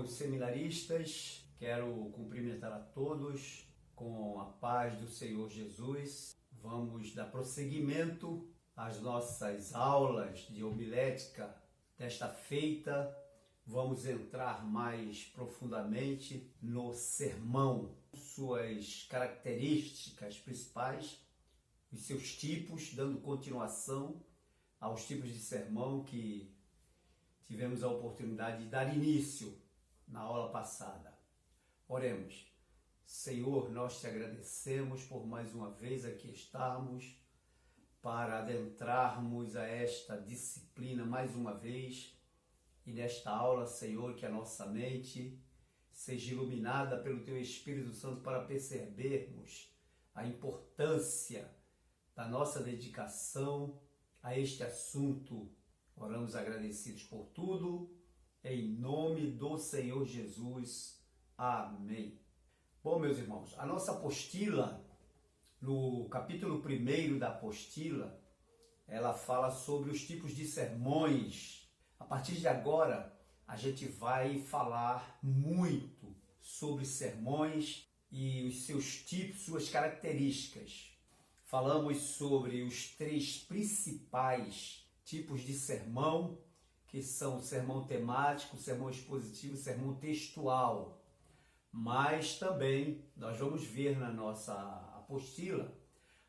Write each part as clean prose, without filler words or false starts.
irmãos seminaristas, quero cumprimentar a todos com a paz do Senhor Jesus. Vamos dar prosseguimento às nossas aulas de homilética desta feita. Vamos entrar mais profundamente no sermão, suas características principais, os seus tipos, dando continuação aos tipos de sermão que tivemos a oportunidade de dar início na aula passada. Oremos. Senhor, nós te agradecemos por mais uma vez aqui estarmos para adentrarmos a esta disciplina mais uma vez e nesta aula, Senhor, que a nossa mente seja iluminada pelo Teu Espírito Santo para percebermos a importância da nossa dedicação a este assunto. Oramos agradecidos por tudo, em nome do Senhor Jesus. Amém. Bom, meus irmãos, a nossa apostila, no capítulo 1 da apostila, ela fala sobre os tipos de sermões. A partir de agora, a gente vai falar muito sobre sermões e os seus tipos, suas características. Falamos sobre os 3 principais tipos de sermão, que são o sermão temático, o sermão expositivo, o sermão textual. Mas também nós vamos ver na nossa apostila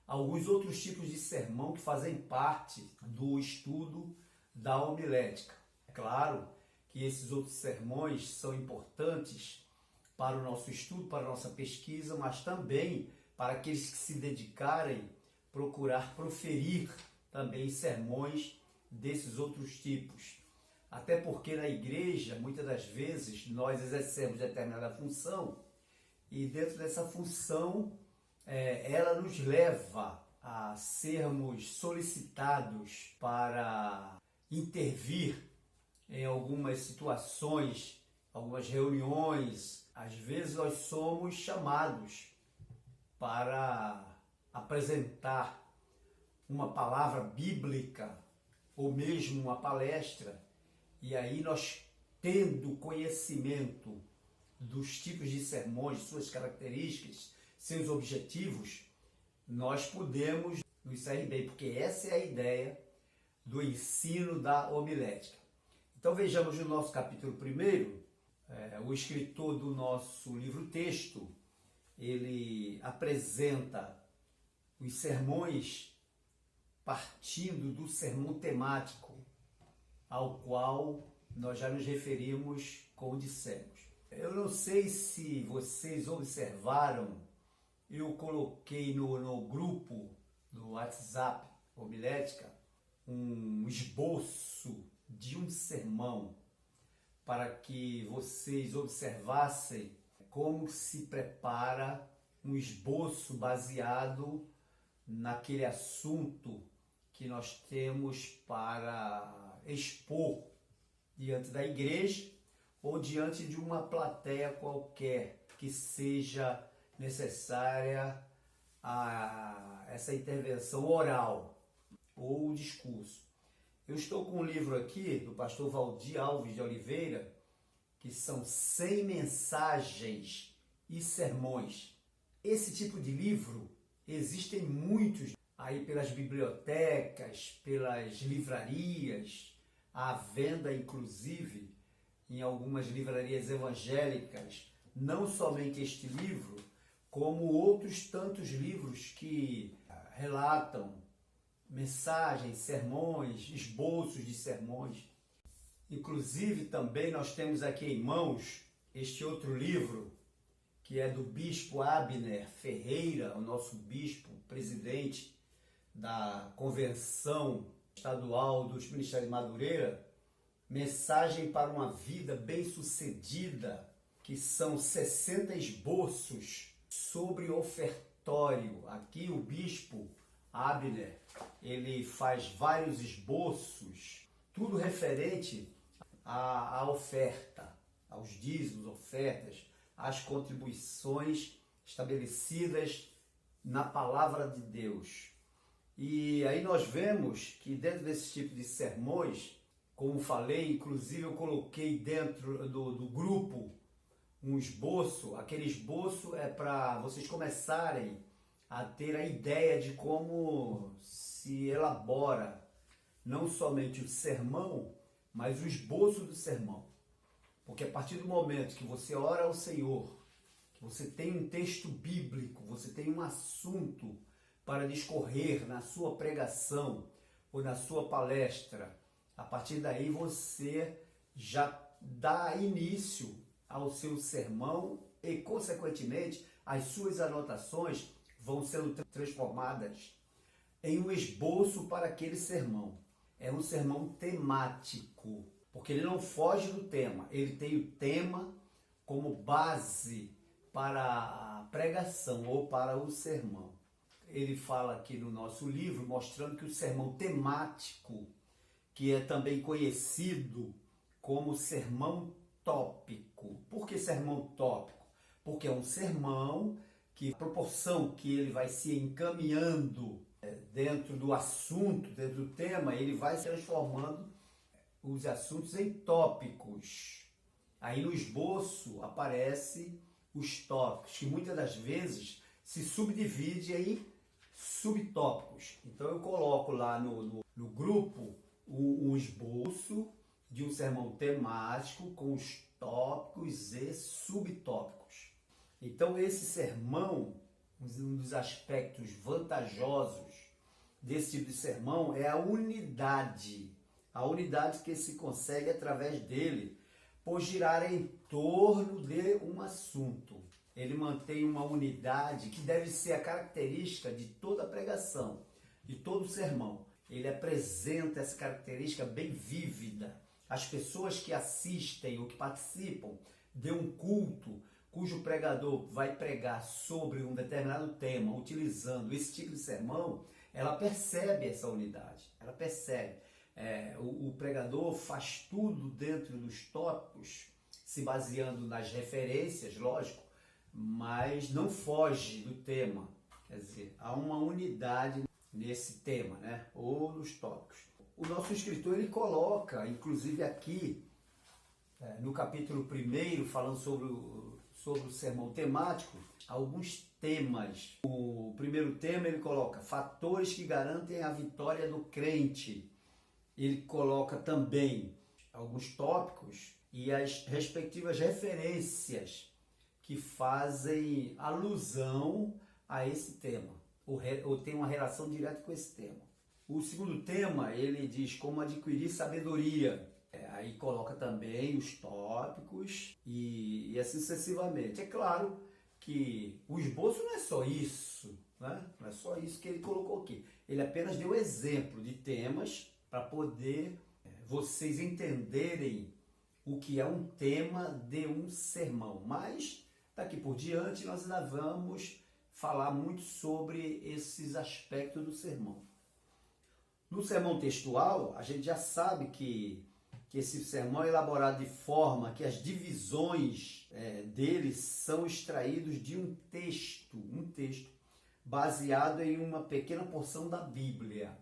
alguns outros tipos de sermão que fazem parte do estudo da homilética. É claro que esses outros sermões são importantes para o nosso estudo, para a nossa pesquisa, mas também para aqueles que se dedicarem procurar proferir também sermões desses outros tipos. Até porque na igreja, muitas das vezes, nós exercemos determinada função e dentro dessa função, ela nos leva a sermos solicitados para intervir em algumas situações, algumas reuniões. Às vezes nós somos chamados para apresentar uma palavra bíblica ou mesmo uma palestra, e aí nós, tendo conhecimento dos tipos de sermões, suas características, seus objetivos, nós podemos nos sair bem, porque essa é a ideia do ensino da homilética. Então vejamos no nosso capítulo 1, o escritor do nosso livro-texto, ele apresenta os sermões partindo do sermão temático, ao qual nós já nos referimos como dissemos. Eu não sei se vocês observaram, eu coloquei no grupo do WhatsApp Homilética um esboço de um sermão para que vocês observassem como se prepara um esboço baseado naquele assunto que nós temos para expor diante da igreja ou diante de uma plateia qualquer que seja necessária essa intervenção oral ou discurso. Eu estou com um livro aqui do pastor Valdir Alves de Oliveira, que são 100 mensagens e sermões. Esse tipo de livro existem muitos aí pelas bibliotecas, pelas livrarias, à venda inclusive em algumas livrarias evangélicas, não somente este livro, como outros tantos livros que relatam mensagens, sermões, esboços de sermões. Inclusive também nós temos aqui em mãos este outro livro, que é do bispo Abner Ferreira, o nosso bispo, presidente da Convenção Estadual dos Ministérios de Madureira, Mensagem para uma Vida Bem-Sucedida, que são 60 esboços sobre ofertório. Aqui o bispo Abner, ele faz vários esboços, tudo referente à oferta, aos dízimos, ofertas, às contribuições estabelecidas na palavra de Deus. E aí nós vemos que dentro desse tipo de sermões, Como falei, inclusive eu coloquei dentro do grupo um esboço. Aquele esboço é para vocês começarem a ter a ideia de como se elabora não somente o sermão, mas o esboço do sermão. Porque a partir do momento que você ora ao Senhor, que você tem um texto bíblico, você tem um assunto para discorrer na sua pregação ou na sua palestra, a partir daí você já dá início ao seu sermão e, consequentemente, as suas anotações vão sendo transformadas em um esboço para aquele sermão. É um sermão temático, porque ele não foge do tema, ele tem o tema como base para a pregação ou para o sermão. Ele fala aqui no nosso livro, mostrando que o sermão temático, que é também conhecido como sermão tópico. Por que sermão tópico? Porque é um sermão que, a proporção que ele vai se encaminhando dentro do assunto, dentro do tema, ele vai transformando os assuntos em tópicos. Aí no esboço aparecem os tópicos, que muitas das vezes se subdivide em subtópicos. Então eu coloco lá no grupo o esboço de um sermão temático com os tópicos e subtópicos. Então esse sermão, um dos aspectos vantajosos desse tipo de sermão é a unidade que se consegue através dele, por girar em torno de um assunto. Ele mantém uma unidade que deve ser a característica de toda a pregação, de todo o sermão. Ele apresenta essa característica bem vívida. As pessoas que assistem ou que participam de um culto cujo pregador vai pregar sobre um determinado tema, utilizando esse tipo de sermão, ela percebe essa unidade, ela percebe. O pregador faz tudo dentro dos tópicos, se baseando nas referências, lógico, mas não foge do tema. Quer dizer, há uma unidade nesse tema, né? Ou nos tópicos. O nosso escritor, ele coloca, inclusive aqui, no capítulo 1, falando sobre o sermão temático, alguns temas. O primeiro tema ele coloca fatores que garantem a vitória do crente. Ele coloca também alguns tópicos e as respectivas referências que fazem alusão a esse tema, ou tem uma relação direta com esse tema. O segundo tema, ele diz como adquirir sabedoria. Aí coloca também os tópicos e assim sucessivamente. É claro que o esboço não é só isso, né? Não é só isso que ele colocou aqui. Ele apenas deu exemplo de temas para poder vocês entenderem o que é um tema de um sermão. Mas daqui por diante nós ainda vamos falar muito sobre esses aspectos do sermão. No sermão textual, a gente já sabe que esse sermão é elaborado de forma que as divisões dele são extraídos de um texto baseado em uma pequena porção da Bíblia.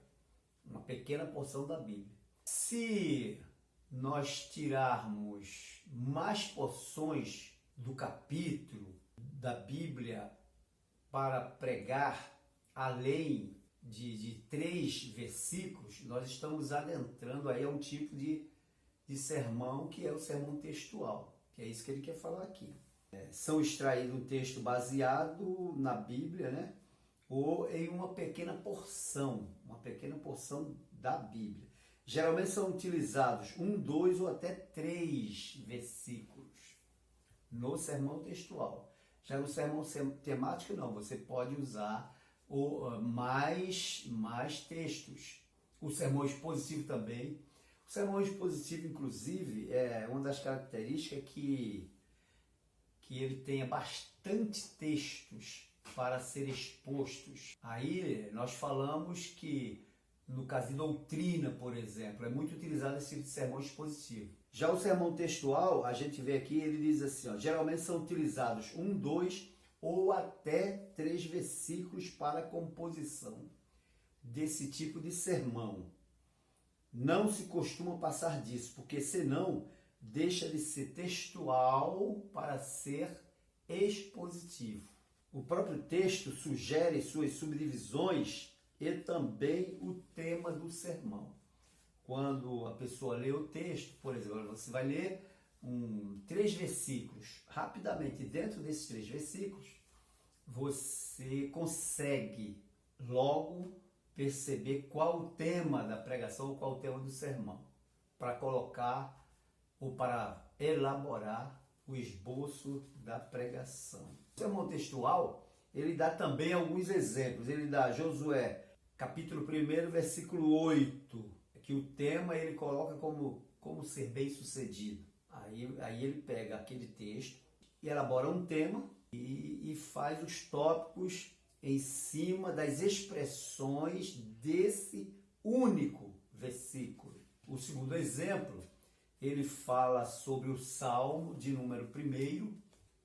Uma pequena porção da Bíblia. Se nós tirarmos mais porções do capítulo da Bíblia para pregar, além de 3 versículos, nós estamos adentrando aí a um tipo de sermão que é o sermão textual, que é isso que ele quer falar aqui. São extraídos um texto baseado na Bíblia, né? Ou em uma pequena porção da Bíblia. Geralmente são utilizados 1, 2 ou até 3 versículos no sermão textual. Já no sermão temático não, você pode usar mais textos. O sermão expositivo também. O sermão expositivo, inclusive, é uma das características que ele tenha bastante textos para ser expostos. Aí nós falamos que, no caso de doutrina, por exemplo, é muito utilizado esse tipo de sermão expositivo. Já o sermão textual, a gente vê aqui, ele diz assim, geralmente são utilizados 1, 2 ou até 3 versículos para a composição desse tipo de sermão. Não se costuma passar disso, porque senão deixa de ser textual para ser expositivo. O próprio texto sugere suas subdivisões e também o tema do sermão. Quando a pessoa lê o texto, por exemplo, você vai ler 3 versículos. Rapidamente, dentro desses 3 versículos, você consegue logo perceber qual o tema da pregação, qual o tema do sermão, para colocar ou para elaborar o esboço da pregação. O sermão textual, ele dá também alguns exemplos. Ele dá Josué, capítulo 1, versículo 8, que o tema ele coloca como ser bem-sucedido. Aí ele pega aquele texto e elabora um tema e faz os tópicos em cima das expressões desse único versículo. O segundo exemplo, ele fala sobre o Salmo de número 1,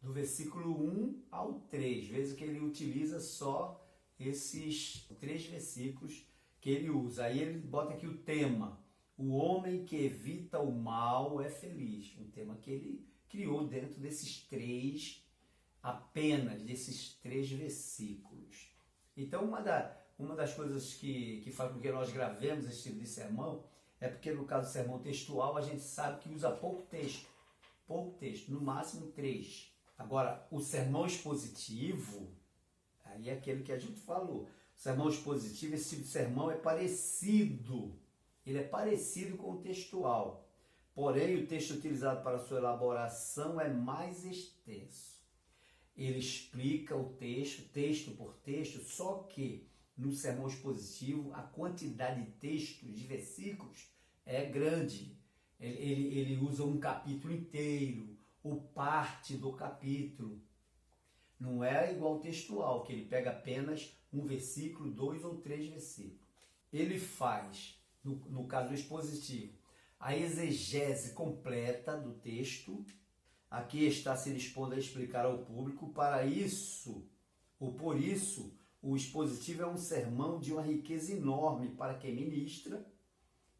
do versículo 1 ao 3. Veja que ele utiliza só esses 3 versículos que ele usa. Aí ele bota aqui o tema: o homem que evita o mal é feliz. Um tema que ele criou dentro desses 3, apenas desses 3 versículos. Então, uma das coisas que faz com que nós gravemos esse tipo de sermão é porque, no caso do sermão textual, a gente sabe que usa pouco texto, no máximo 3. Agora, o sermão expositivo, aí é aquele que a gente falou. O sermão expositivo, esse tipo de sermão é parecido, ele é parecido com o textual. Porém, o texto utilizado para sua elaboração é mais extenso. Ele explica o texto por texto, só que no sermão expositivo a quantidade de textos, de versículos, é grande. Ele usa um capítulo inteiro, ou parte do capítulo. Não é igual ao textual, que ele pega apenas um versículo, 2 ou 3 versículos. Ele faz, no caso do expositivo, a exegese completa do texto. Aqui está se dispondo a explicar ao público. Para isso, ou por isso, o expositivo é um sermão de uma riqueza enorme para quem ministra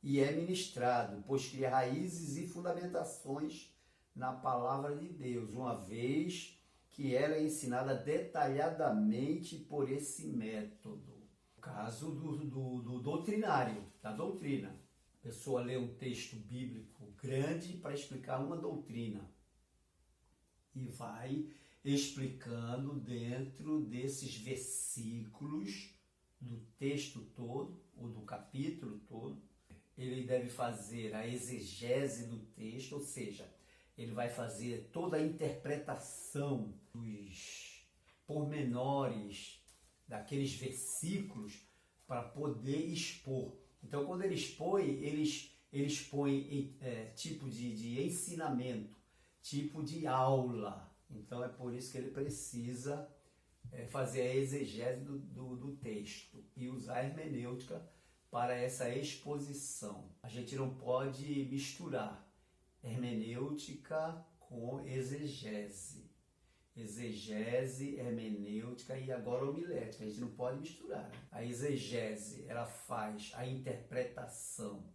e é ministrado, pois cria raízes e fundamentações na palavra de Deus, uma vez que ela é ensinada detalhadamente por esse método. No caso do doutrinário, da doutrina. A pessoa lê um texto bíblico grande para explicar uma doutrina e vai explicando dentro desses versículos do texto todo, ou do capítulo todo. Ele deve fazer a exegese do texto, ou seja, ele vai fazer toda a interpretação dos pormenores daqueles versículos para poder expor. Então, quando ele expõe, ele expõe tipo de ensinamento, tipo de aula. Então, é por isso que ele precisa fazer a exegese do texto e usar a hermenêutica para essa exposição. A gente não pode misturar hermenêutica com exegese. Exegese, hermenêutica e agora homilética. A gente não pode misturar. A exegese, ela faz a interpretação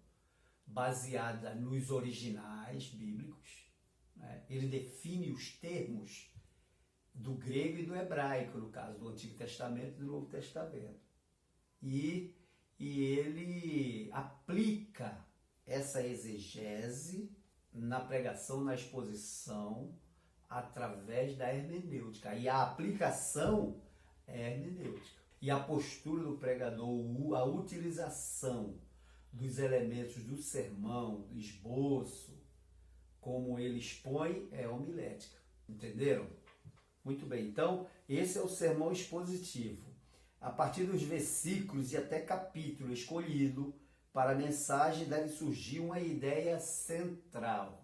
baseada nos originais bíblicos. Né? Ele define os termos do grego e do hebraico, no caso do Antigo Testamento e do Novo Testamento. E ele aplica essa exegese na pregação, na exposição, através da hermenêutica. E a aplicação é hermenêutica. E a postura do pregador, a utilização dos elementos do sermão, do esboço, como ele expõe, é homilética. Entenderam? Muito bem. Então, esse é o sermão expositivo. A partir dos versículos e até capítulo escolhido para a mensagem deve surgir uma ideia central.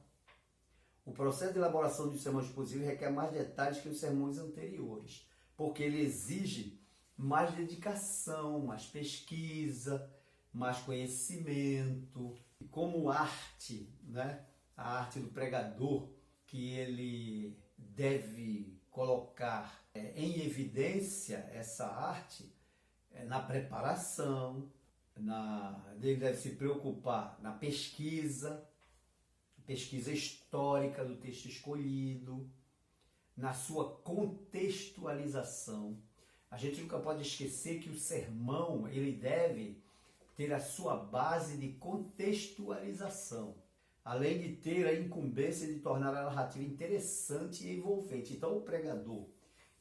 O processo de elaboração de um sermão expositivo requer mais detalhes que os sermões anteriores, porque ele exige mais dedicação, mais pesquisa, mais conhecimento. E como arte, né? A arte do pregador, que ele deve colocar em evidência essa arte na preparação, Ele deve se preocupar na pesquisa histórica do texto escolhido, na sua contextualização. A gente nunca pode esquecer que o sermão, ele deve ter a sua base de contextualização, além de ter a incumbência de tornar a narrativa interessante e envolvente. Então, o pregador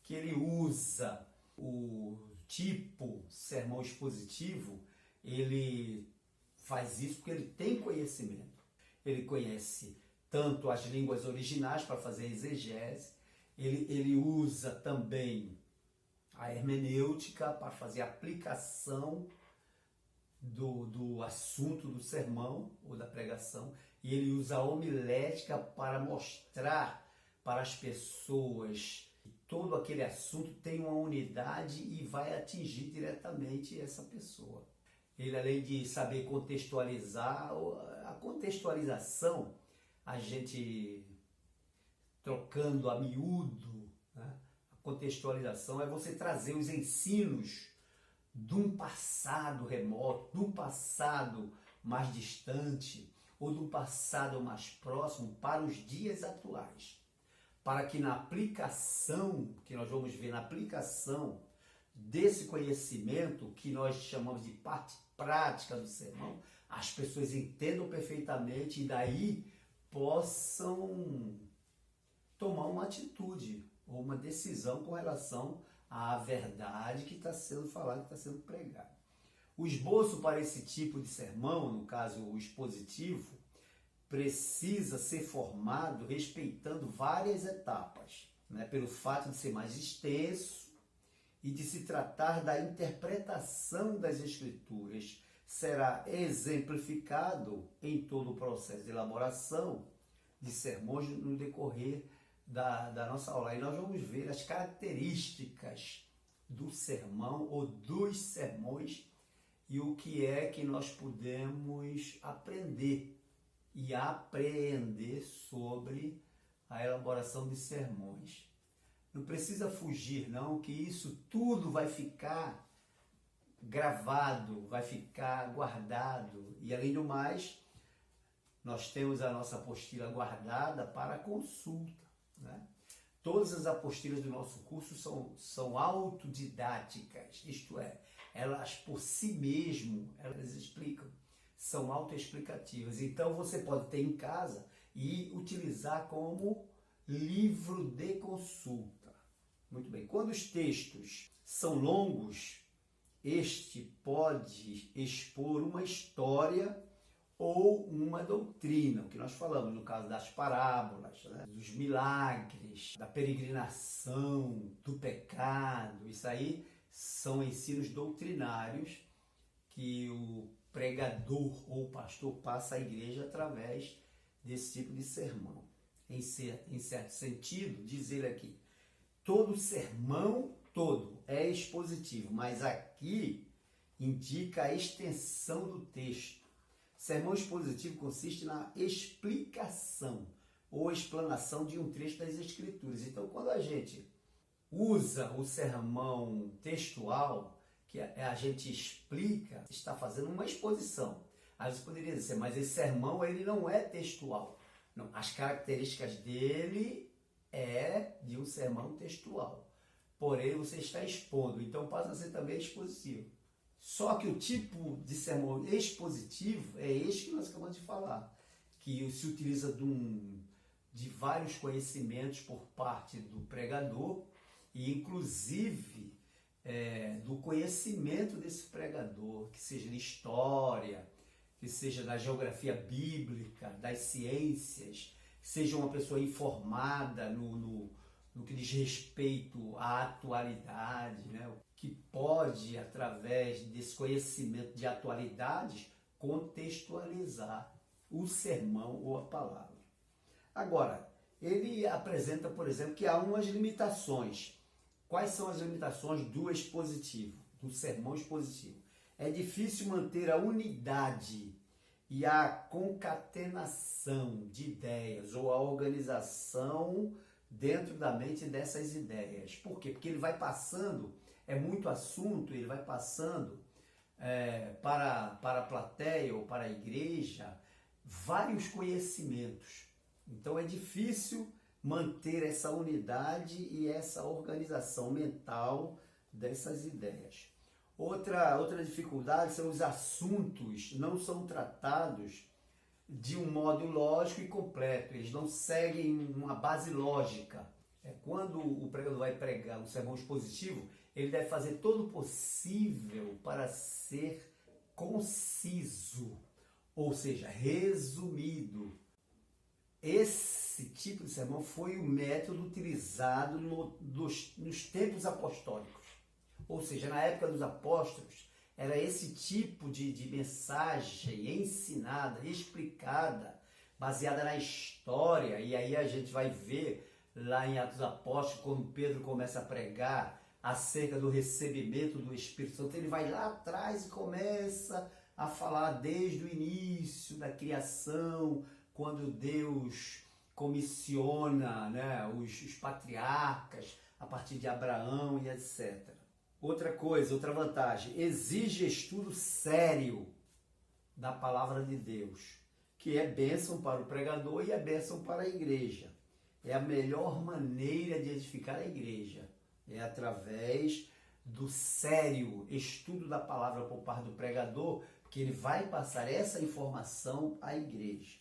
que ele usa o tipo sermão expositivo, ele faz isso porque ele tem conhecimento. Ele conhece tanto as línguas originais para fazer exegese, ele usa também a hermenêutica para fazer aplicação do assunto do sermão ou da pregação, e ele usa a homilética para mostrar para as pessoas que todo aquele assunto tem uma unidade e vai atingir diretamente essa pessoa. Ele, além de saber contextualizar, a contextualização, a gente trocando a miúdo, né? A contextualização é você trazer os ensinos de um passado remoto, de um passado mais distante ou de um passado mais próximo para os dias atuais, para que na aplicação, que nós vamos ver na aplicação desse conhecimento, que nós chamamos de parte prática do sermão, as pessoas entendam perfeitamente e daí possam tomar uma atitude ou uma decisão com relação à verdade que está sendo falada, que está sendo pregada. O esboço para esse tipo de sermão, no caso o expositivo, precisa ser formado respeitando várias etapas, né? Pelo fato de ser mais extenso e de se tratar da interpretação das Escrituras, será exemplificado em todo o processo de elaboração de sermões no decorrer da nossa aula. E nós vamos ver as características do sermão ou dos sermões e o que é que nós podemos aprender e apreender sobre a elaboração de sermões. Não precisa fugir, não, que isso tudo vai ficar gravado, vai ficar guardado. E, além do mais, nós temos a nossa apostila guardada para consulta, né? Todas as apostilas do nosso curso são autodidáticas, isto é, elas por si mesmo, elas explicam, são autoexplicativas. Então você pode ter em casa e utilizar como livro de consulta. Muito bem, quando os textos são longos, este pode expor uma história ou uma doutrina, o que nós falamos no caso das parábolas, né? Dos milagres, da peregrinação, do pecado. Isso aí são ensinos doutrinários que o pregador ou pastor passa à igreja através desse tipo de sermão. Em certo sentido, diz ele aqui, todo sermão, todo, é expositivo, mas aqui indica a extensão do texto. Sermão expositivo consiste na explicação ou explanação de um trecho das Escrituras. Então, quando a gente usa o sermão textual, que a gente explica, está fazendo uma exposição. Aí você poderia dizer, mas esse sermão ele não é textual. Não, as características dele é de um sermão textual. Porém, você está expondo, então passa a ser também expositivo. Só que o tipo de sermão expositivo é este que nós acabamos de falar, que se utiliza de vários conhecimentos por parte do pregador e, inclusive, do conhecimento desse pregador, que seja de história, que seja da geografia bíblica, das ciências, que seja uma pessoa informada no que diz respeito à atualidade, né? Que pode, através desse conhecimento de atualidades, contextualizar o sermão ou a palavra. Agora, ele apresenta, por exemplo, que há umas limitações. Quais são as limitações do expositivo, do sermão expositivo? É difícil manter a unidade e a concatenação de ideias ou a organização dentro da mente dessas ideias. Por quê? Porque ele vai passando, é muito assunto, ele vai passando para a plateia ou para a igreja vários conhecimentos. Então é difícil manter essa unidade e essa organização mental dessas ideias. Outra dificuldade são os assuntos não são tratados de um modo lógico e completo, eles não seguem uma base lógica. Quando o pregador vai pregar um sermão expositivo, ele deve fazer todo o possível para ser conciso, ou seja, resumido. Esse tipo de sermão foi o método utilizado nos tempos apostólicos. Ou seja, na época dos apóstolos, era esse tipo de mensagem ensinada, explicada, baseada na história. E aí a gente vai ver lá em Atos Apóstolos, quando Pedro começa a pregar acerca do recebimento do Espírito Santo, ele vai lá atrás e começa a falar desde o início da criação, quando Deus comissiona, né, os patriarcas a partir de Abraão e etc. Outra coisa, outra vantagem, exige estudo sério da palavra de Deus, que é bênção para o pregador e é bênção para a igreja. É a melhor maneira de edificar a igreja, é através do sério estudo da palavra por parte do pregador, porque ele vai passar essa informação à igreja.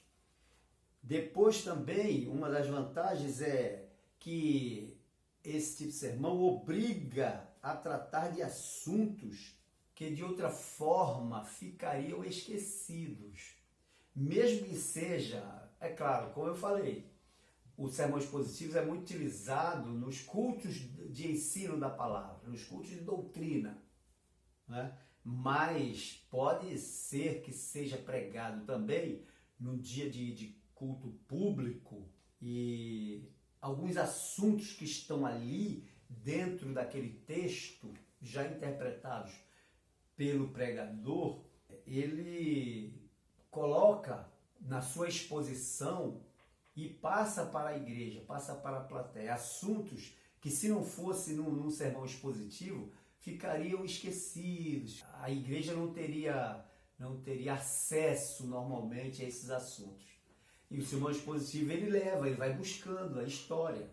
Depois também, uma das vantagens é que esse tipo de sermão obriga a tratar de assuntos que de outra forma ficariam esquecidos. Mesmo que seja, é claro, como eu falei, o sermão expositivo é muito utilizado nos cultos de ensino da palavra, nos cultos de doutrina, né? Mas pode ser que seja pregado também num dia de culto público e alguns assuntos que estão ali dentro daquele texto, já interpretados pelo pregador, ele coloca na sua exposição e passa para a igreja, passa para a plateia, assuntos que se não fosse num sermão expositivo, ficariam esquecidos. A igreja não teria acesso normalmente a esses assuntos. E o sermão expositivo ele vai buscando a história.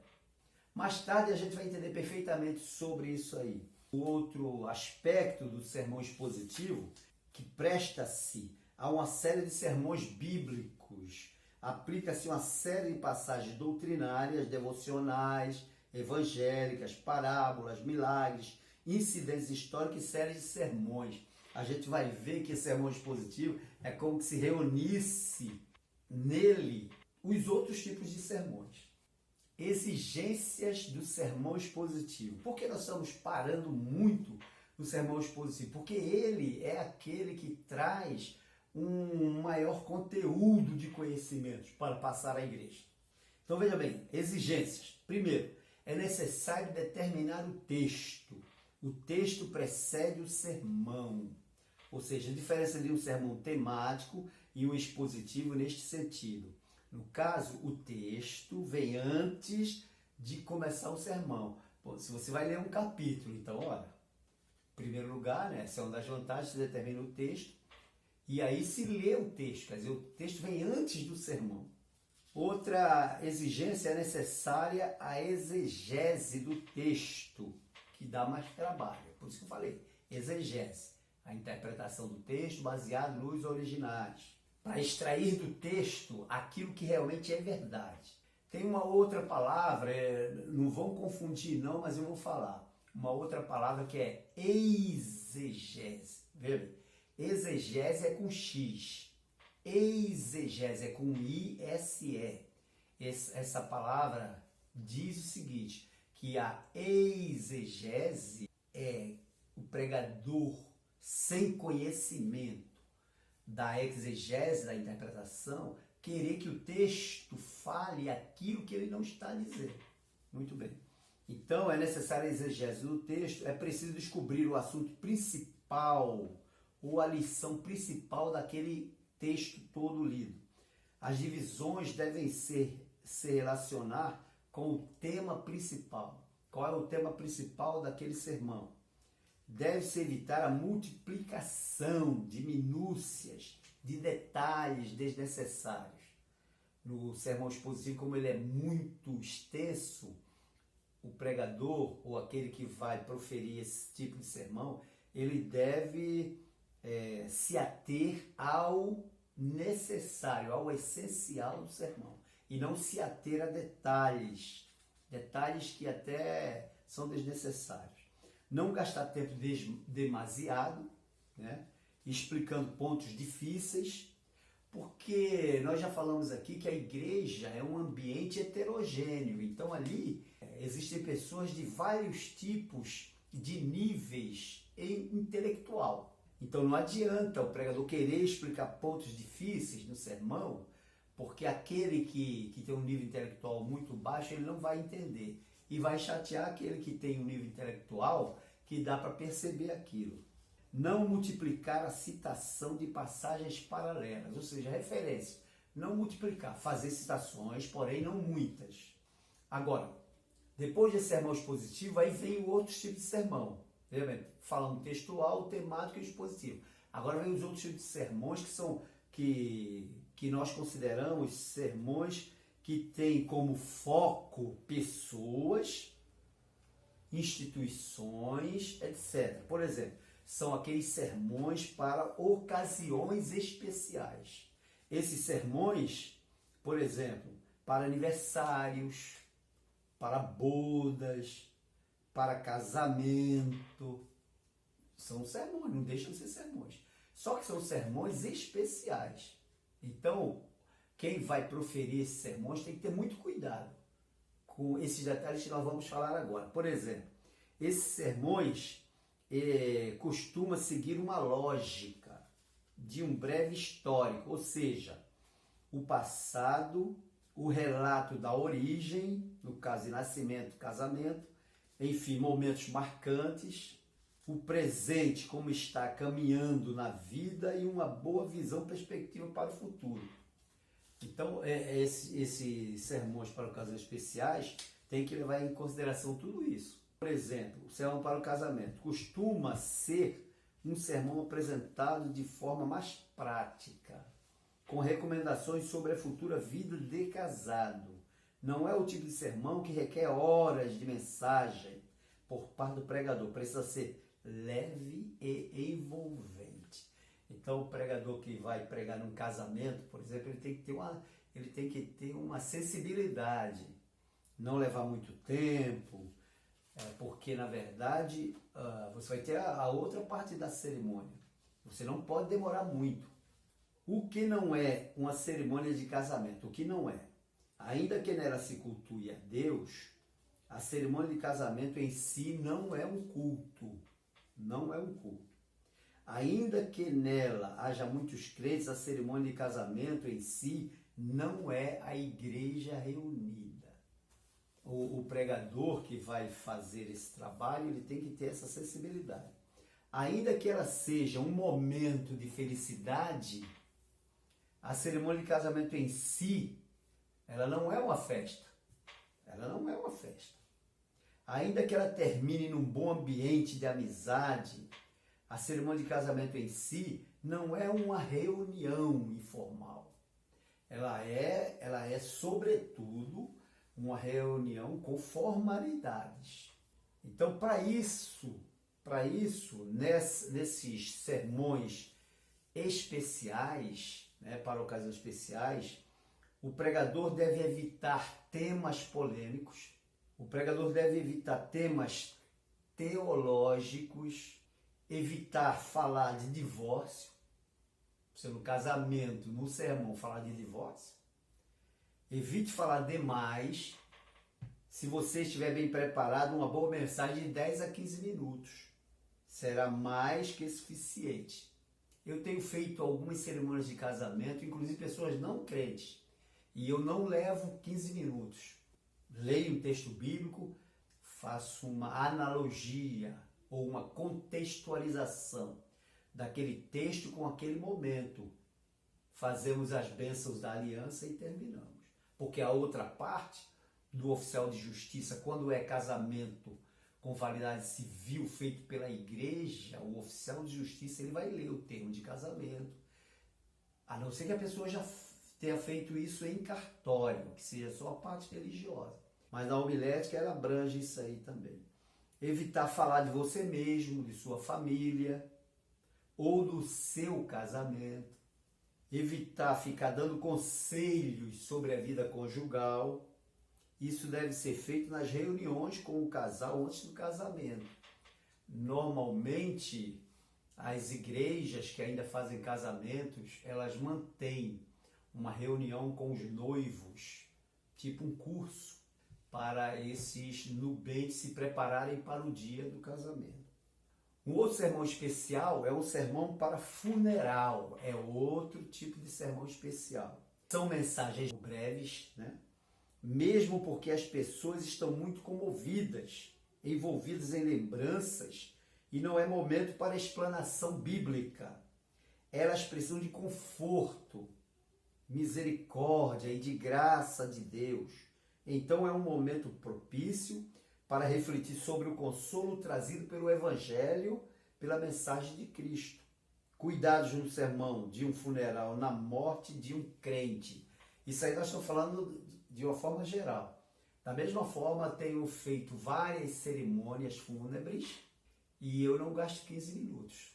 Mais tarde a gente vai entender perfeitamente sobre isso aí. O outro aspecto do sermão expositivo, que presta-se a uma série de sermões bíblicos, aplica-se uma série de passagens doutrinárias, devocionais, evangélicas, parábolas, milagres, incidentes históricos e séries de sermões. A gente vai ver que esse sermão expositivo é como se reunisse nele os outros tipos de sermões. Exigências do sermão expositivo. Por que nós estamos parando muito no sermão expositivo? Porque ele é aquele que traz um maior conteúdo de conhecimentos para passar à igreja. Então veja bem, exigências. Primeiro, é necessário determinar o texto. O texto precede o sermão. Ou seja, a diferença de um sermão temático e um expositivo neste sentido. No caso, o texto vem antes de começar o sermão. Pô, se você vai ler um capítulo, então, olha, em primeiro lugar, né, essa é uma das vantagens, você determina o texto, e aí se lê o texto, quer dizer, o texto vem antes do sermão. Outra exigência é necessária a exegese do texto, que dá mais trabalho. Por isso que eu falei, exegese, a interpretação do texto baseado nos originais, para extrair do texto aquilo que realmente é verdade. Tem uma outra palavra, não vão confundir não, mas eu vou falar. Uma outra palavra que é exegese. Veja, exegese é com X, exegese é com I-S-E. Essa palavra diz o seguinte, que a exegese é o pregador sem conhecimento da exegese, da interpretação, querer que o texto fale aquilo que ele não está a dizer. Muito bem. Então, é necessária a exegese do texto, é preciso descobrir o assunto principal ou a lição principal daquele texto todo lido. As divisões devem se relacionar com o tema principal. Qual é o tema principal daquele sermão? deve-se evitar a multiplicação de minúcias, de detalhes desnecessários. No sermão expositivo, como ele é muito extenso, o pregador ou aquele que vai proferir esse tipo de sermão, ele deve se ater ao necessário, ao essencial do sermão, e não se ater a detalhes que até são desnecessários. Não gastar tempo demasiado, né, explicando pontos difíceis, porque nós já falamos aqui que a igreja é um ambiente heterogêneo, então ali existem pessoas de vários tipos de níveis intelectual. Então não adianta o pregador querer explicar pontos difíceis no sermão, porque aquele que tem um nível intelectual muito baixo, ele não vai entender. E vai chatear aquele que tem um nível intelectual que dá para perceber aquilo. Não multiplicar a citação de passagens paralelas, ou seja, referência. Não multiplicar, fazer citações, porém não muitas. Agora, depois desse sermão expositivo, aí vem o outro tipo de sermão. Falando textual, temático e expositivo. Agora vem os outros tipos de sermões que nós consideramos sermões que têm como foco pessoas, instituições, etc. Por exemplo, são aqueles sermões para ocasiões especiais. Esses sermões, por exemplo, para aniversários, para bodas, para casamento, são sermões, não deixam de ser sermões. Só que são sermões especiais. Então, quem vai proferir esses sermões tem que ter muito cuidado com esses detalhes que nós vamos falar agora. Por exemplo, esses sermões costumam seguir uma lógica de um breve histórico, ou seja, o passado, o relato da origem, no caso de nascimento, casamento, enfim, momentos marcantes, o presente, como está caminhando na vida e uma boa visão, perspectiva para o futuro. Então, esses sermões para ocasiões especiais tem que levar em consideração tudo isso. Por exemplo, o sermão para o casamento costuma ser um sermão apresentado de forma mais prática, com recomendações sobre a futura vida de casado. Não é o tipo de sermão que requer horas de mensagem por parte do pregador. Precisa ser leve e envolvente. Então, o pregador que vai pregar num casamento, por exemplo, ele tem que ter uma sensibilidade. Não levar muito tempo, porque, na verdade, você vai ter a outra parte da cerimônia. Você não pode demorar muito. O que não é uma cerimônia de casamento? O que não é? Ainda que nela se cultue a Deus, a cerimônia de casamento em si não é um culto. Não é um culto. Ainda que nela haja muitos crentes, a cerimônia de casamento em si não é a igreja reunida. O pregador que vai fazer esse trabalho, ele tem que ter essa sensibilidade. Ainda que ela seja um momento de felicidade, a cerimônia de casamento em si, ela não é uma festa. Ela não é uma festa. Ainda que ela termine num bom ambiente de amizade, a cerimônia de casamento em si não é uma reunião informal. Ela é sobretudo, uma reunião com formalidades. Então, para isso, nesses sermões especiais, para ocasiões especiais, o pregador deve evitar temas polêmicos, o pregador deve evitar temas teológicos, evitar falar de divórcio, se no casamento, no sermão, falar de divórcio. Evite falar demais. Se você estiver bem preparado, uma boa mensagem de 10 a 15 minutos será mais que suficiente. Eu tenho feito algumas cerimônias de casamento, inclusive pessoas não crentes, e eu não levo 15 minutos. Leio um texto bíblico, faço uma analogia ou uma contextualização daquele texto com aquele momento. Fazemos as bênçãos da aliança e terminamos. Porque a outra parte do oficial de justiça, quando é casamento com validade civil feito pela igreja, o oficial de justiça ele vai ler o termo de casamento, a não ser que a pessoa já tenha feito isso em cartório, que seja só a parte religiosa. Mas na homilética ela abrange isso aí também. Evitar falar de você mesmo, de sua família ou do seu casamento. Evitar ficar dando conselhos sobre a vida conjugal. Isso deve ser feito nas reuniões com o casal antes do casamento. Normalmente, as igrejas que ainda fazem casamentos, elas mantêm uma reunião com os noivos, tipo um curso, para esses nubentes se prepararem para o dia do casamento. Um outro sermão especial é um sermão para funeral, é outro tipo de sermão especial. São mensagens breves, né? Mesmo porque as pessoas estão muito comovidas, envolvidas em lembranças, e não é momento para explanação bíblica. Elas precisam de conforto, misericórdia e de graça de Deus. Então é um momento propício para refletir sobre o consolo trazido pelo Evangelho, pela mensagem de Cristo. Cuidados no sermão de um funeral na morte de um crente. Isso aí nós estamos falando de uma forma geral. Da mesma forma, tenho feito várias cerimônias fúnebres e eu não gasto 15 minutos.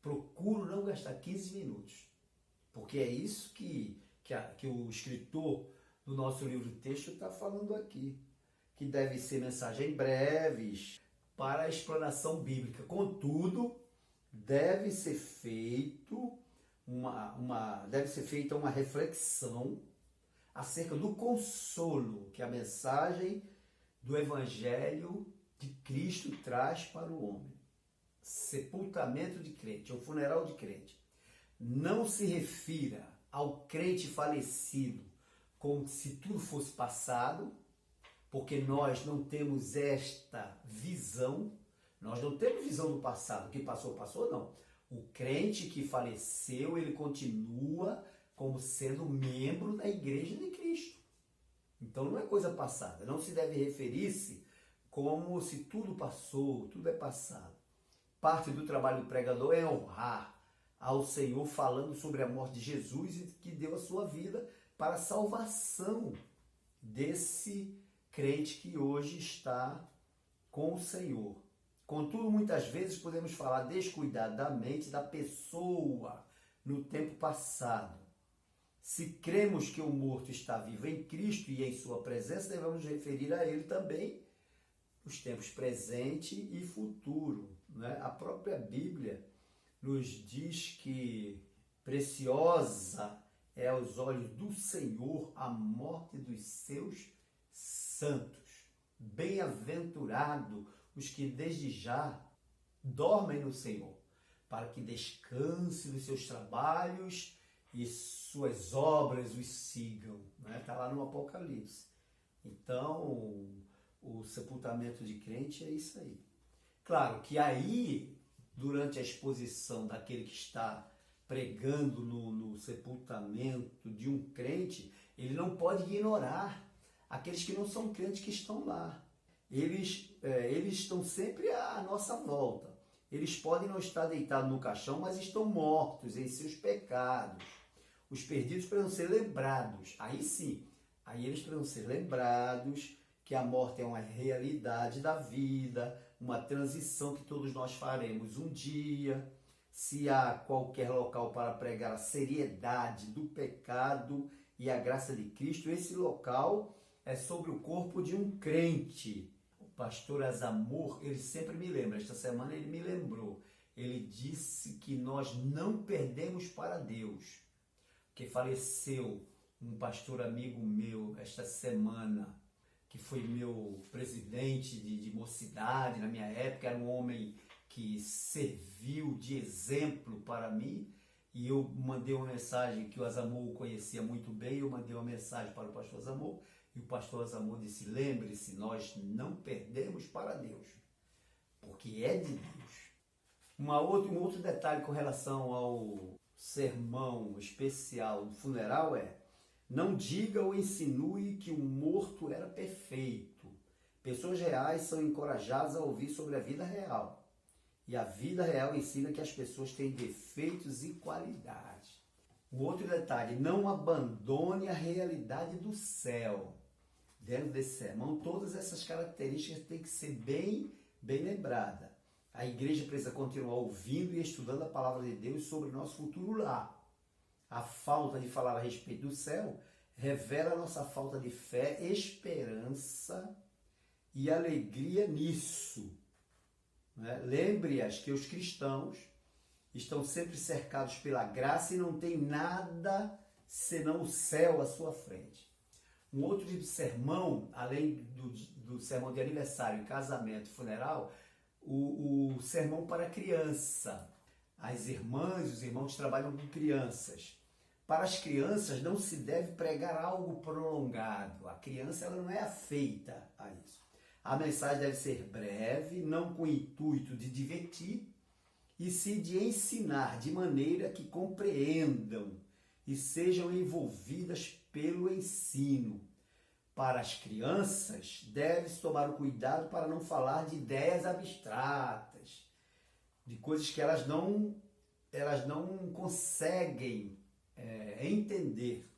Procuro não gastar 15 minutos. Porque é isso que o escritor do nosso livro de texto está falando aqui. Que devem ser mensagens breves para a explanação bíblica. Contudo, deve ser feita uma reflexão acerca do consolo que a mensagem do Evangelho de Cristo traz para o homem. Sepultamento de crente, ou funeral de crente. Não se refira ao crente falecido como se tudo fosse passado, porque nós não temos esta visão, nós não temos visão do passado, o que passou, passou, não. O crente que faleceu, ele continua como sendo membro da Igreja de Cristo. Então não é coisa passada, não se deve referir-se como se tudo passou, tudo é passado. Parte do trabalho do pregador é honrar ao Senhor falando sobre a morte de Jesus e que deu a sua vida para a salvação desse crente que hoje está com o Senhor. Contudo, muitas vezes podemos falar descuidadamente da pessoa no tempo passado. Se cremos que o morto está vivo em Cristo e em sua presença, devemos referir a ele também nos tempos presente e futuro, né? A própria Bíblia nos diz que preciosa é aos olhos do Senhor a morte dos seus santos. Bem-aventurado os que desde já dormem no Senhor, para que descanse dos seus trabalhos e suas obras os sigam. Está lá no Apocalipse. Então, o sepultamento de crente é isso aí. Claro que aí, durante a exposição daquele que está pregando no sepultamento de um crente, ele não pode ignorar aqueles que não são crentes que estão lá. Eles estão sempre à nossa volta. Eles podem não estar deitados no caixão, mas estão mortos em seus pecados. Os perdidos precisam ser lembrados. Aí sim, aí eles precisam ser lembrados que a morte é uma realidade da vida, uma transição que todos nós faremos um dia. Se há qualquer local para pregar a seriedade do pecado e a graça de Cristo, esse local é sobre o corpo de um crente. O pastor Azamor, ele sempre me lembra, esta semana ele me lembrou. Ele disse que nós não perdemos para Deus. Que faleceu um pastor amigo meu esta semana, que foi meu presidente de mocidade na minha época, era um homem que serviu de exemplo para mim, e eu mandei uma mensagem que o Azamor conhecia muito bem, eu mandei uma mensagem para o pastor Azamor, e o pastor Azamor disse: lembre-se, nós não perdemos para Deus, porque é de Deus. Um outro detalhe com relação ao sermão especial do funeral é: não diga ou insinue que o morto era perfeito. Pessoas reais são encorajadas a ouvir sobre a vida real. E a vida real ensina que as pessoas têm defeitos e qualidades. O outro detalhe, não abandone a realidade do céu. Dentro desse sermão, todas essas características têm que ser bem lembradas. A igreja precisa continuar ouvindo e estudando a palavra de Deus sobre o nosso futuro lá. A falta de falar a respeito do céu revela a nossa falta de fé, esperança e alegria nisso. Lembre-as que os cristãos estão sempre cercados pela graça e não tem nada senão o céu à sua frente. Um outro tipo de sermão, além do sermão de aniversário, casamento, funeral, o sermão para criança. As irmãs e os irmãos trabalham com crianças. Para as crianças não se deve pregar algo prolongado. A criança ela não é afeita a isso. A mensagem deve ser breve, não com o intuito de divertir, e sim de ensinar de maneira que compreendam e sejam envolvidas pelo ensino. Para as crianças, deve-se tomar o cuidado para não falar de ideias abstratas, de coisas que elas não conseguem entender,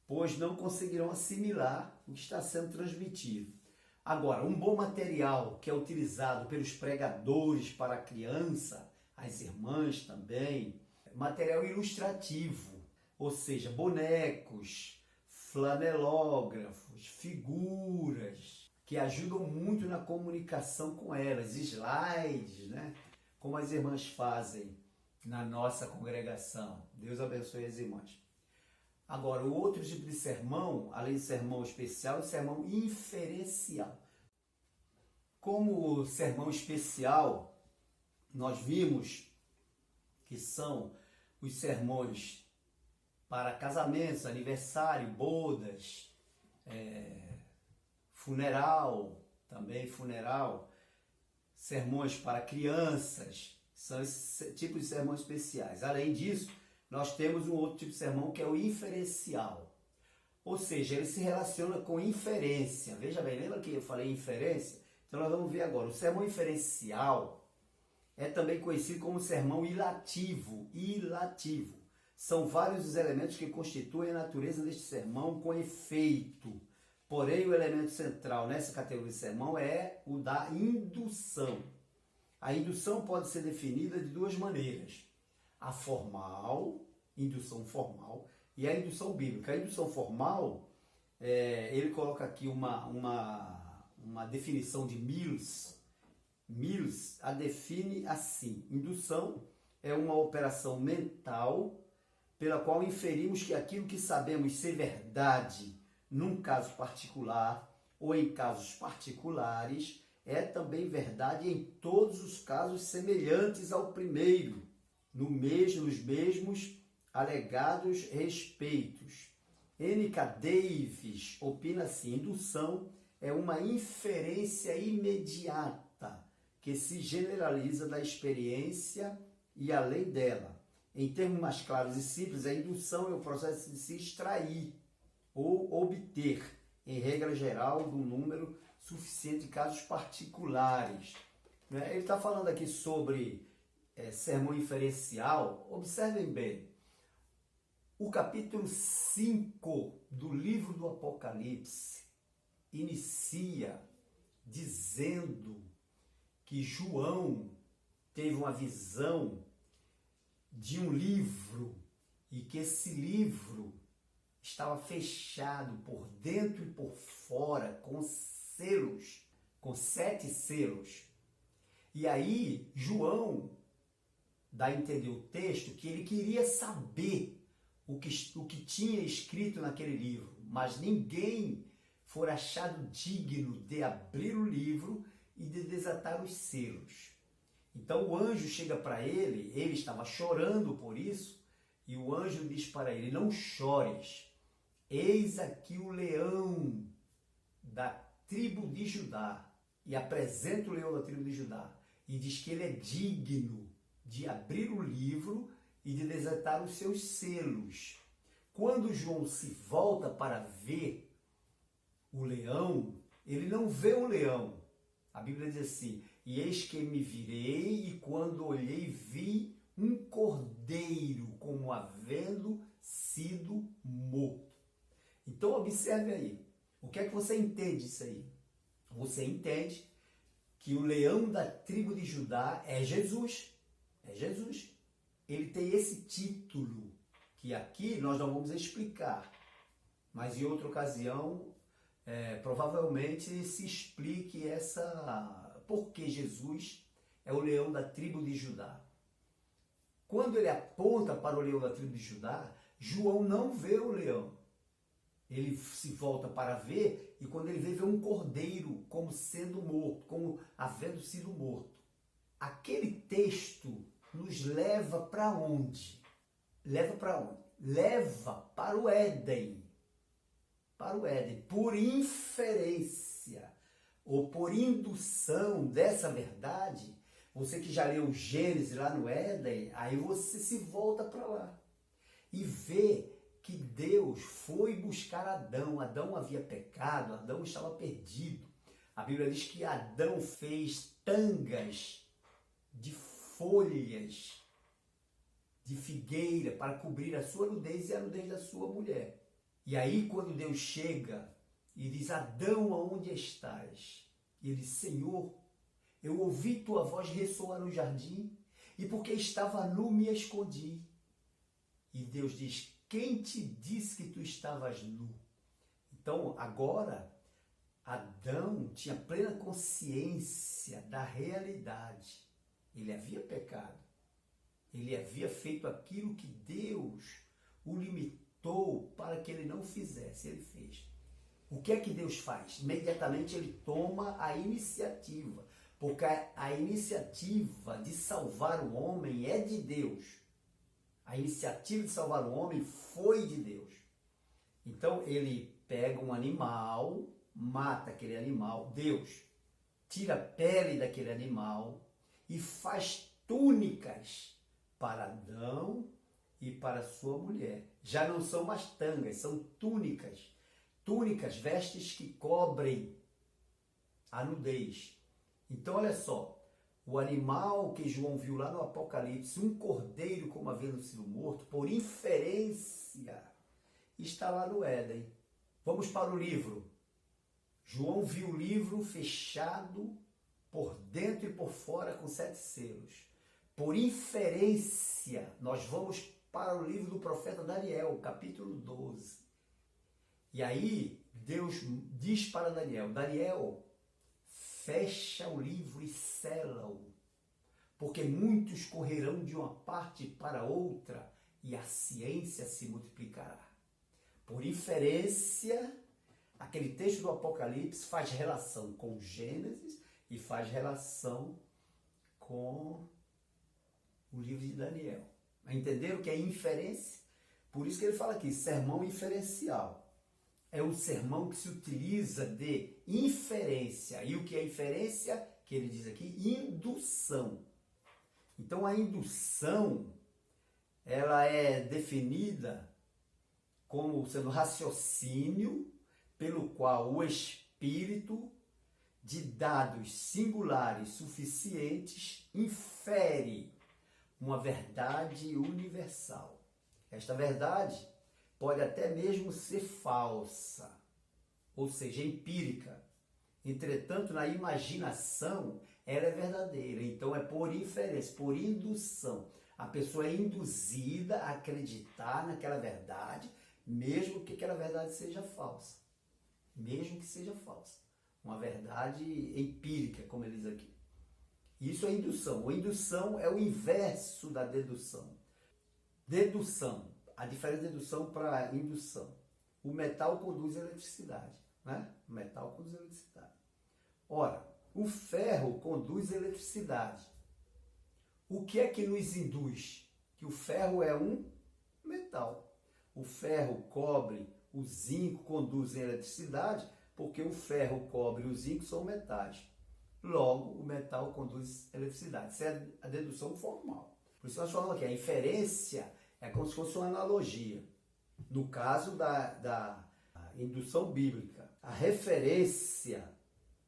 pois não conseguirão assimilar o que está sendo transmitido. Agora, um bom material que é utilizado pelos pregadores para a criança, as irmãs também, material ilustrativo, ou seja, bonecos, flanelógrafos, figuras, que ajudam muito na comunicação com elas, slides, como as irmãs fazem na nossa congregação. Deus abençoe as irmãs. Agora, o outro tipo de sermão, além de sermão especial, é o sermão inferencial. Como o sermão especial, nós vimos que são os sermões para casamentos, aniversário, bodas, funeral, sermões para crianças, são esses tipos de sermões especiais. Além disso, nós temos um outro tipo de sermão que é o inferencial. Ou seja, ele se relaciona com inferência. Veja bem, lembra que eu falei inferência? Então nós vamos ver agora. O sermão inferencial é também conhecido como sermão ilativo. São vários os elementos que constituem a natureza deste sermão com efeito. Porém, o elemento central nessa categoria de sermão é o da indução. A indução pode ser definida de duas maneiras. A formal, indução formal, e a indução bíblica. A indução formal, ele coloca aqui uma definição de Mills. Mills a define assim: indução é uma operação mental pela qual inferimos que aquilo que sabemos ser verdade num caso particular ou em casos particulares é também verdade em todos os casos semelhantes ao primeiro, nos mesmos alegados respeitos. N.K. Davis opina assim: indução é uma inferência imediata que se generaliza da experiência e além dela. Em termos mais claros e simples, a indução é o processo de se extrair ou obter, em regra geral, do número suficiente de casos particulares. Ele está falando aqui sobre sermão inferencial. Observem bem, o capítulo 5 do livro do Apocalipse inicia dizendo que João teve uma visão de um livro e que esse livro estava fechado por dentro e por fora com selos, com 7 selos. E aí João dá a entender o texto que ele queria saber o que tinha escrito naquele livro, mas ninguém for achado digno de abrir o livro e de desatar os selos. Então o anjo chega para ele estava chorando por isso, e o anjo diz para ele: não chores, eis aqui o leão da tribo de Judá, e apresenta o leão da tribo de Judá, e diz que ele é digno de abrir o livro e de desatar os seus selos. Quando João se volta para ver o leão, Ele não vê um leão. A Bíblia diz assim: e eis que me virei, e quando olhei, vi um cordeiro como havendo sido morto. Então observe aí. O que é que você entende disso aí? Você entende que o leão da tribo de Judá é Jesus. É Jesus. Ele tem esse título, que aqui nós não vamos explicar. Mas em outra ocasião, provavelmente se explique por que Jesus é o leão da tribo de Judá. Quando ele aponta para o leão da tribo de Judá, João não vê o leão. Ele se volta para ver, e quando ele vê um cordeiro como sendo morto, como havendo sido morto. Aquele texto nos leva para onde? Leva para onde? Leva para o Éden. Para o Éden. Por inferência, ou por indução dessa verdade, você que já leu Gênesis lá no Éden, aí você se volta para lá e vê que Deus foi buscar Adão. Adão havia pecado, Adão estava perdido. A Bíblia diz que Adão fez tangas de folhas de figueira para cobrir a sua nudez e a nudez da sua mulher. E aí quando Deus chega e diz: Adão, aonde estás? E ele diz: Senhor, eu ouvi tua voz ressoar no jardim, e porque estava nu me escondi. E Deus diz: quem te disse que tu estavas nu? Então, agora, Adão tinha plena consciência da realidade. Ele havia pecado. Ele havia feito aquilo que Deus o limitou para que ele não fizesse. Ele fez. O que é que Deus faz? Imediatamente ele toma a iniciativa. Porque a iniciativa de salvar o homem é de Deus. A iniciativa de salvar o homem foi de Deus. Então ele pega um animal, mata aquele animal, Deus tira a pele daquele animal e faz túnicas para Adão e para sua mulher. Já não são mais tangas, são túnicas. Túnicas, vestes que cobrem a nudez. Então olha só. O animal que João viu lá no Apocalipse, um cordeiro como havendo sido morto, por inferência, está lá no Éden. Vamos para o livro. João viu o livro fechado por dentro e por fora com 7 selos. Por inferência, nós vamos para o livro do profeta Daniel, capítulo 12. E aí, Deus diz para Daniel: Daniel, fecha o livro e sela-o, porque muitos correrão de uma parte para outra e a ciência se multiplicará. Por inferência, aquele texto do Apocalipse faz relação com Gênesis e faz relação com o livro de Daniel. Entenderam o que é inferência? Por isso que ele fala aqui, sermão inferencial. É um sermão que se utiliza de inferência. E o que é inferência? Que ele diz aqui, indução. Então a indução, ela é definida como sendo raciocínio pelo qual o espírito, de dados singulares suficientes, infere uma verdade universal. Esta verdade pode até mesmo ser falsa, ou seja, empírica. Entretanto, na imaginação, ela é verdadeira. Então, é por inferência, por indução. A pessoa é induzida a acreditar naquela verdade, mesmo que aquela verdade seja falsa. Mesmo que seja falsa. Uma verdade empírica, como ele diz aqui. Isso é indução. A indução é o inverso da dedução. Dedução. A diferença de dedução para indução. O metal conduz eletricidade, né? O metal conduz eletricidade. Ora, o ferro conduz eletricidade. O que é que nos induz? Que o ferro é um metal. O ferro, o cobre, o zinco conduzem eletricidade, porque o ferro, o cobre e o zinco são metais. Logo, o metal conduz eletricidade. Isso é a dedução formal. Por isso nós falamos aqui, a inferência é como se fosse uma analogia. No caso da indução bíblica, a referência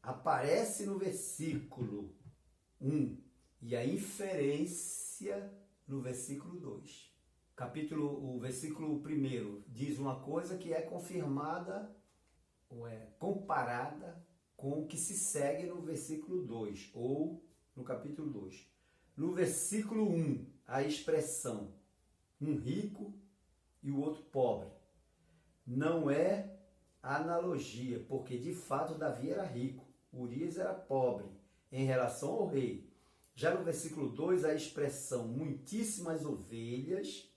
aparece no versículo 1 e a inferência no versículo 2. O versículo 1 diz uma coisa que é confirmada ou é comparada com o que se segue no versículo 2 ou no capítulo 2. No versículo 1, a expressão um rico e o outro pobre. Não é analogia, porque de fato Davi era rico, Urias era pobre em relação ao rei. Já no versículo 2, a expressão muitíssimas ovelhas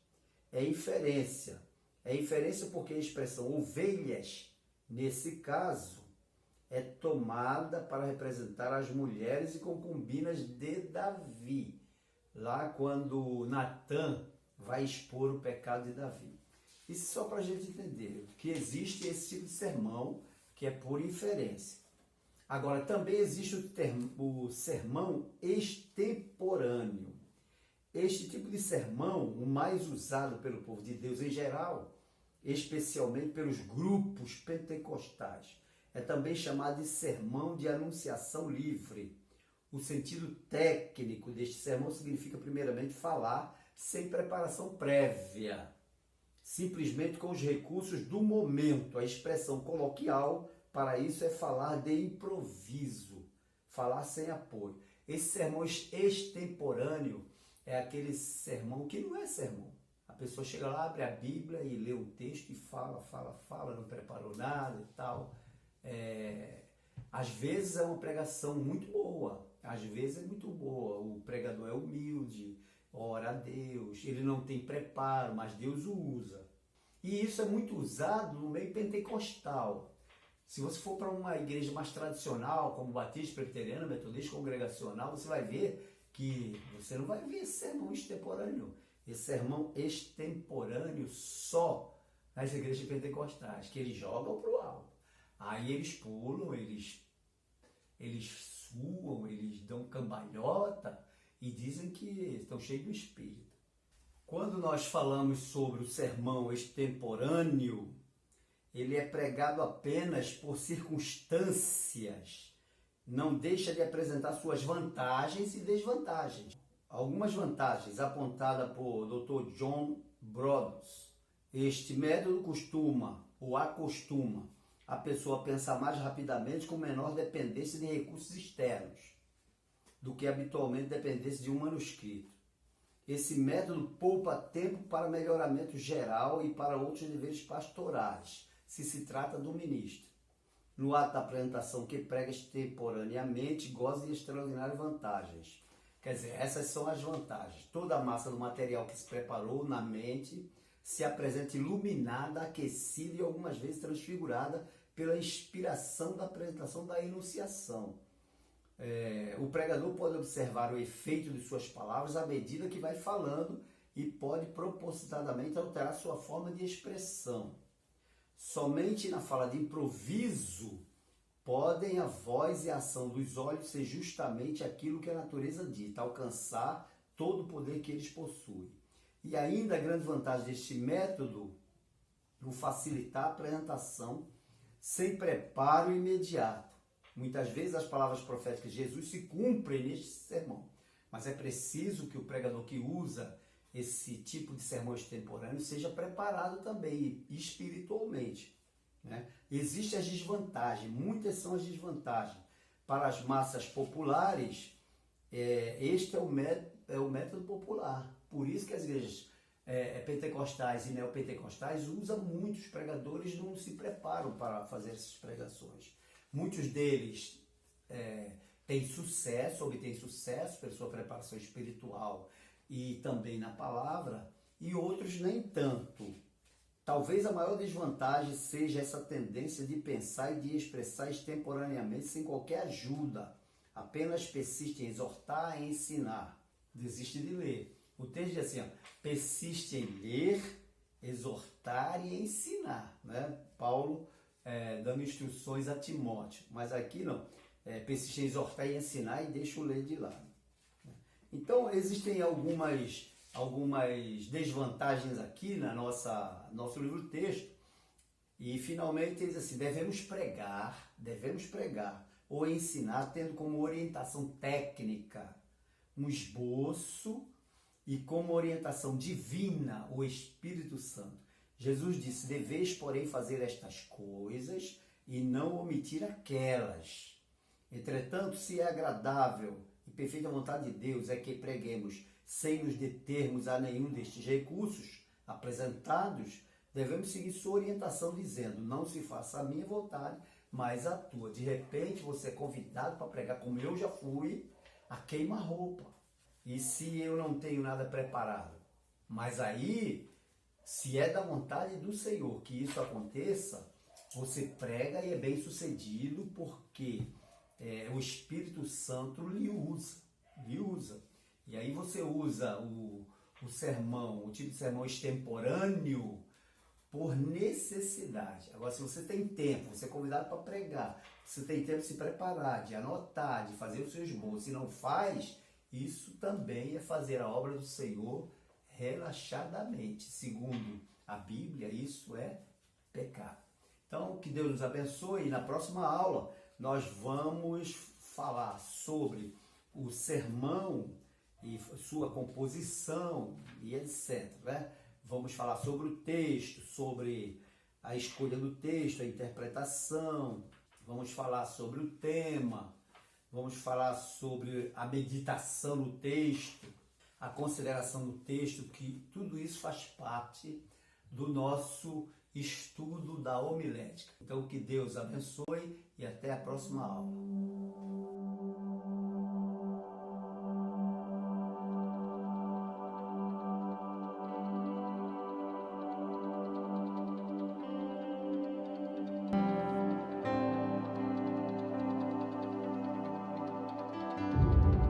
é inferência. É inferência porque a expressão ovelhas, nesse caso, é tomada para representar as mulheres e concubinas de Davi. Lá quando Natã vai expor o pecado de Davi. Isso só para a gente entender que existe esse tipo de sermão que é por inferência. Agora, também existe o sermão extemporâneo. Este tipo de sermão, o mais usado pelo povo de Deus em geral, especialmente pelos grupos pentecostais, é também chamado de sermão de anunciação livre. O sentido técnico deste sermão significa, primeiramente, falar sem preparação prévia, simplesmente com os recursos do momento. A expressão coloquial para isso é falar de improviso, falar sem apoio. Esse sermão extemporâneo é aquele sermão que não é sermão. A pessoa chega lá, abre a Bíblia e lê um texto e fala, não preparou nada e tal. Às vezes é uma pregação muito boa, às vezes é muito boa. O pregador é humilde, ora a Deus, ele não tem preparo, mas Deus o usa. E isso é muito usado no meio pentecostal. Se você for para uma igreja mais tradicional, como Batista, Presbiteriana, Metodista, Congregacional, você vai ver que você não vai ver esse sermão extemporâneo. Esse sermão extemporâneo só nas igrejas pentecostais, que eles jogam para o alto. Aí eles pulam, eles suam, eles dão cambalhota e dizem que estão cheios do Espírito. Quando nós falamos sobre o sermão extemporâneo, ele é pregado apenas por circunstâncias, não deixa de apresentar suas vantagens e desvantagens. Algumas vantagens apontadas por Dr. John Brodus. Este método acostuma a pessoa a pensar mais rapidamente com menor dependência de recursos externos do que habitualmente dependesse de um manuscrito. Esse método poupa tempo para melhoramento geral e para outros deveres pastorais, se trata do ministro. No ato da apresentação que prega extemporaneamente, goza de extraordinárias vantagens. Quer dizer, essas são as vantagens. Toda a massa do material que se preparou na mente se apresenta iluminada, aquecida e algumas vezes transfigurada pela inspiração da apresentação da enunciação. O pregador pode observar o efeito de suas palavras à medida que vai falando e pode propositadamente alterar sua forma de expressão. Somente na fala de improviso podem a voz e a ação dos olhos ser justamente aquilo que a natureza dita, alcançar todo o poder que eles possuem. E ainda a grande vantagem deste método, o facilitar a apresentação sem preparo imediato. Muitas vezes as palavras proféticas de Jesus se cumprem neste sermão, mas é preciso que o pregador que usa esse tipo de sermão extemporâneo seja preparado também espiritualmente, né? Existem as desvantagens, muitas são as desvantagens. Para as massas populares, este é o método popular. Por isso que as igrejas pentecostais e neopentecostais usam muitos pregadores, não se preparam para fazer essas pregações. Muitos deles obtêm sucesso pela sua preparação espiritual e também na palavra, e outros nem tanto. Talvez a maior desvantagem seja essa tendência de pensar e de expressar extemporaneamente sem qualquer ajuda. Apenas persiste em exortar e ensinar. Desiste de ler. O texto diz assim, persiste em ler, exortar e ensinar, né? Paulo dando instruções a Timóteo. Mas aqui não. Persiste em exortar e ensinar e deixa o ler de lado. Então, existem algumas desvantagens aqui na nosso livro-texto. E, finalmente, ele diz assim, devemos pregar, ou ensinar tendo como orientação técnica um esboço e como orientação divina o Espírito Santo. Jesus disse: deveis, porém, fazer estas coisas e não omitir aquelas. Entretanto, se é agradável e perfeita vontade de Deus é que preguemos sem nos determos a nenhum destes recursos apresentados, devemos seguir sua orientação dizendo: não se faça a minha vontade, mas a tua. De repente você é convidado para pregar, como eu já fui, a queima-roupa. E se eu não tenho nada preparado? Mas aí, se é da vontade do Senhor que isso aconteça, você prega e é bem sucedido, porque o Espírito Santo lhe usa. E aí você usa o sermão, o tipo de sermão extemporâneo, por necessidade. Agora, se você tem tempo, você é convidado para pregar, você tem tempo de se preparar, de anotar, de fazer o seu esboço, se não faz, isso também é fazer a obra do Senhor relaxadamente. Segundo a Bíblia, isso é pecado. Então, que Deus nos abençoe. E na próxima aula nós vamos falar sobre o sermão e sua composição e etc. Né? Vamos falar sobre o texto, sobre a escolha do texto, a interpretação. Vamos falar sobre o tema. Vamos falar sobre a meditação no texto, a consideração do texto, que tudo isso faz parte do nosso estudo da homilética. Então, que Deus abençoe e até a próxima aula.